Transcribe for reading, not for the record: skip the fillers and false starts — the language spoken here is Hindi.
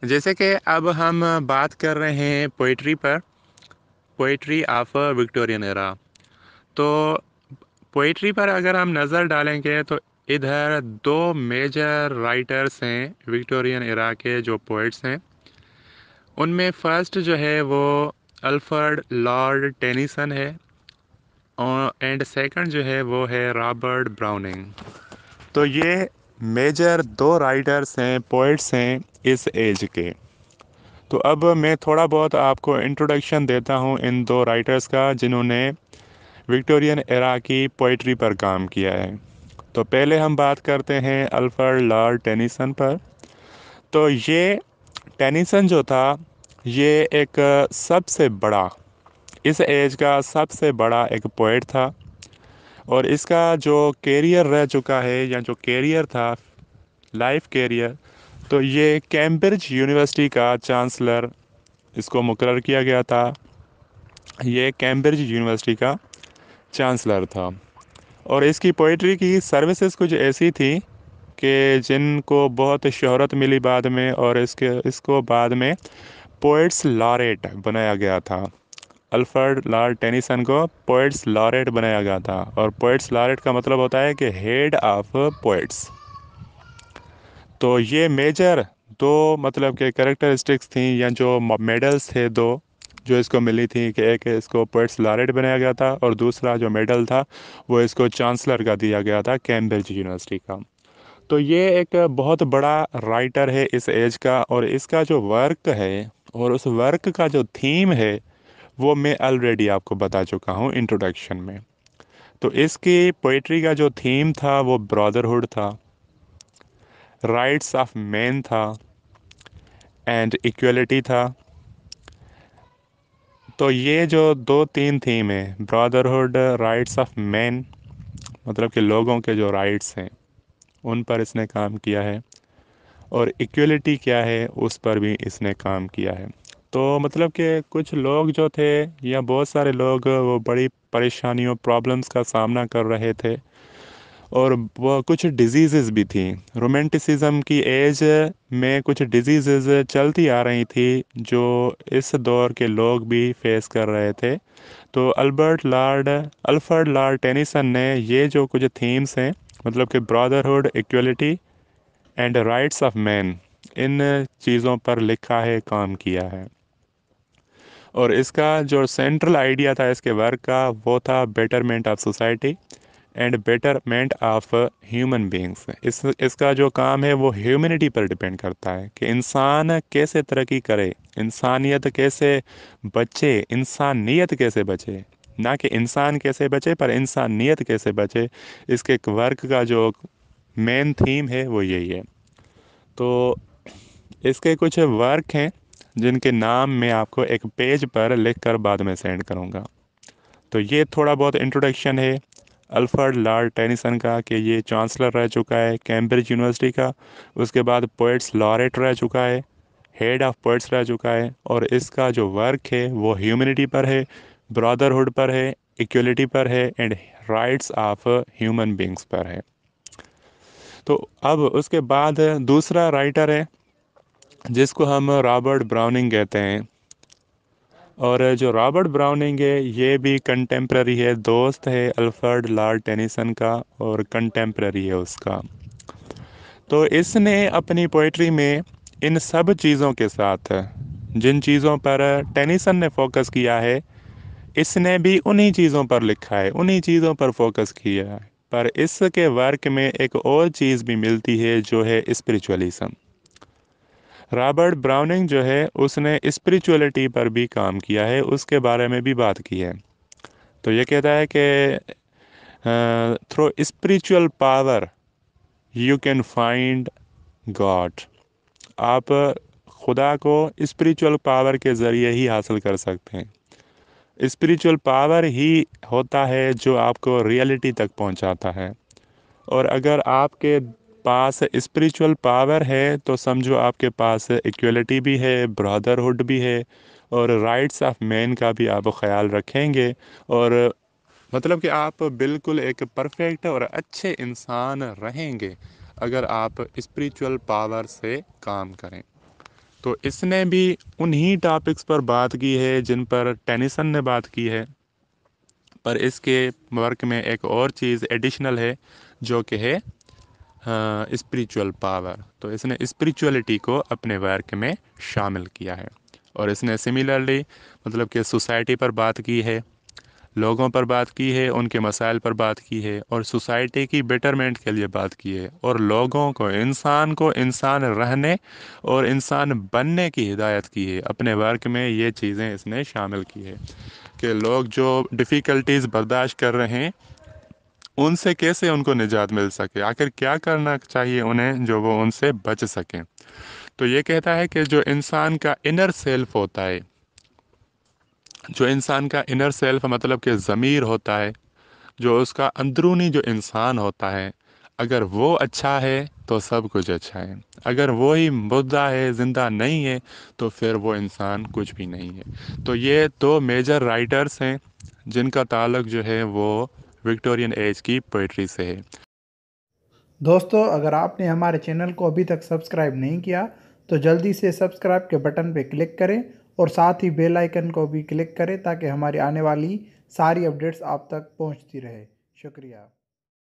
जैसे कि अब हम बात कर रहे हैं पोइट्री पर, पोइट्री ऑफ विक्टोरियन एरा। तो पोइट्री पर अगर हम नज़र डालेंगे तो इधर दो मेजर राइटर्स हैं विक्टोरियन एरा के जो पोइट्स हैं। उनमें फर्स्ट जो है वो अल्फ्रेड लॉर्ड टेनिसन है और एंड सेकंड जो है वो है रॉबर्ट ब्राउनिंग। तो ये मेजर दो राइटर्स हैं, पोइट्स हैं इस एज के। तो अब मैं थोड़ा बहुत आपको इंट्रोडक्शन देता हूँ इन दो राइटर्स का जिन्होंने विक्टोरियन एरा की पोइट्री पर काम किया है। तो पहले हम बात करते हैं अल्फ्रेड लॉर्ड टेनिसन पर। तो ये टेनिसन जो था, ये एक सबसे बड़ा, इस एज का सबसे बड़ा एक पोइट था। और इसका जो कैरियर रह चुका है या जो कैरियर था, लाइफ कैरियर, तो ये कैम्ब्रिज यूनिवर्सिटी का चांसलर इसको मुकर्रर किया गया था। ये कैम्ब्रिज यूनिवर्सिटी का चांसलर था। और इसकी पोइट्री की सर्विसेज कुछ ऐसी थी कि जिनको बहुत शोहरत मिली बाद में, और इसको बाद में पोइट्स लॉरेट बनाया गया था। अल्फ्रेड लॉर्ड टेनिसन को पोइट्स लॉरेट बनाया गया था। और पोइट्स लॉरेट का मतलब होता है कि हेड ऑफ पोइट्स। तो ये मेजर दो मतलब के कैरेक्टरिस्टिक्स थी या जो मेडल्स थे दो जो इसको मिली थी, कि एक इसको पोइट्स लॉरेट बनाया गया था और दूसरा जो मेडल था वो इसको चांसलर का दिया गया था कैम्ब्रिज यूनिवर्सिटी का। तो ये एक बहुत बड़ा राइटर है इस एज का। और इसका जो वर्क है और उस वर्क का जो थीम है वो मैं ऑलरेडी आपको बता चुका हूँ इंट्रोडक्शन में। तो इसकी पोइट्री का जो थीम था वो ब्रदरहुड था, राइट्स ऑफ मैन था एंड इक्वलिटी था। तो ये जो दो तीन थीम है, ब्रदरहुड, राइट्स ऑफ मैन, मतलब कि लोगों के जो राइट्स हैं उन पर इसने काम किया है। और इक्वलिटी क्या है उस पर भी इसने काम किया है। तो मतलब कि कुछ लोग जो थे या बहुत सारे लोग वो बड़ी परेशानियों प्रॉब्लम्स का सामना कर रहे थे। और वो कुछ डिजीज़ेस भी थी। रोमांटिसिज्म की एज में कुछ डिजीज़ेस चलती आ रही थी जो इस दौर के लोग भी फेस कर रहे थे। तो अल्फ्रेड लॉर्ड टेनिसन ने ये जो कुछ थीम्स हैं, मतलब कि brotherhood, equality and rights of man, इन चीज़ों पर लिखा है, काम किया है। और इसका जो सेंट्रल आइडिया था इसके वर्क का वो था betterment of society and betterment of human beings. इसका जो काम है वो ह्यूमैनिटी पर डिपेंड करता है कि इंसान कैसे तरक्की करे, इंसानियत कैसे बचे, इंसानियत कैसे बचे, ना कि इंसान कैसे बचे पर इंसानियत कैसे बचे। इसके वर्क का जो मेन थीम है वो यही है। तो इसके कुछ वर्क हैं जिनके नाम मैं आपको एक पेज पर लिख कर बाद में सेंड करूँगा। तो ये थोड़ा बहुत इंट्रोडक्शन है अल्फ्रेड लॉर्ड टेनिसन का, कि ये चांसलर रह चुका है कैम्ब्रिज यूनिवर्सिटी का। उसके बाद पोइट्स लॉरेट रह चुका है, हेड ऑफ पोइट्स रह चुका है। और इसका जो वर्क है वो ह्यूमैनिटी पर है, ब्रदरहुड पर है, इक्वलिटी पर है and rights of human beings पर है। तो अब उसके बाद दूसरा राइटर है जिसको हम रॉबर्ट ब्राउनिंग कहते हैं। और जो रॉबर्ट ब्राउनिंग है ये भी कंटेम्प्ररी है, दोस्त है अल्फ्रेड लॉर्ड टेनिसन का और कंटेम्प्ररी है उसका। तो इसने अपनी पोइट्री में इन सब चीज़ों के साथ जिन चीज़ों पर टेनिसन ने फोकस किया है, इसने भी उन्हीं चीज़ों पर लिखा है, उन्हीं चीज़ों पर फोकस किया है। पर इसके वर्क में एक और चीज़ भी मिलती है जो है स्पिरिचुअलिज्म। रॉबर्ट ब्राउनिंग जो है उसने स्पिरिचुअलिटी पर भी काम किया है, उसके बारे में भी बात की है। तो ये कहता है कि through spiritual power you can find God. आप खुदा को स्पिरिचुअल पावर के ज़रिए ही हासिल कर सकते हैं। स्पिरिचुअल पावर ही होता है जो आपको रियलिटी तक पहुंचाता है। और अगर आपके पास स्पिरिचुअल पावर है तो समझो आपके पास इक्वलिटी भी है, ब्रदरहुड भी है और राइट्स ऑफ मैन का भी आप ख्याल रखेंगे। और मतलब कि आप बिल्कुल एक परफेक्ट और अच्छे इंसान रहेंगे अगर आप स्पिरिचुअल पावर से काम करें। तो इसने भी उन्हीं टॉपिक्स पर बात की है जिन पर टेनिसन ने बात की है, पर इसके वर्क में एक और चीज़ एडिशनल है जो कि है स्पिरिचुअल पावर। तो इसने स्पिरिचुअलिटी को अपने वर्क में शामिल किया है। और इसने सिमिलरली मतलब कि सोसाइटी पर बात की है, लोगों पर बात की है, उनके मसाइल पर बात की है, और सोसाइटी की बेटरमेंट के लिए बात की है, और लोगों को इंसान रहने और इंसान बनने की हिदायत की है। अपने वर्क में ये चीज़ें इसने शामिल की है कि लोग जो डिफ़िकल्टीज बर्दाश्त कर रहे हैं उनसे कैसे उनको निजात मिल सके, आखिर क्या करना चाहिए उन्हें जो वो उनसे बच सकें। तो ये कहता है कि जो इंसान का इनर सेल्फ होता है, जो इंसान का इनर सेल्फ मतलब कि ज़मीर होता है, जो उसका अंदरूनी जो इंसान होता है, अगर वो अच्छा है तो सब कुछ अच्छा है। अगर वो ही मुर्दा है, ज़िंदा नहीं है, तो फिर वो इंसान कुछ भी नहीं है। तो ये दो मेजर राइटर्स हैं जिनका ताल्लुक जो है वो विक्टोरियन एज की पोइट्री से है। दोस्तों, अगर आपने हमारे चैनल को अभी तक सब्सक्राइब नहीं किया तो जल्दी से सब्सक्राइब के बटन पर क्लिक करें और साथ ही बेल आइकन को भी क्लिक करें ताकि हमारी आने वाली सारी अपडेट्स आप तक पहुंचती रहे। शुक्रिया।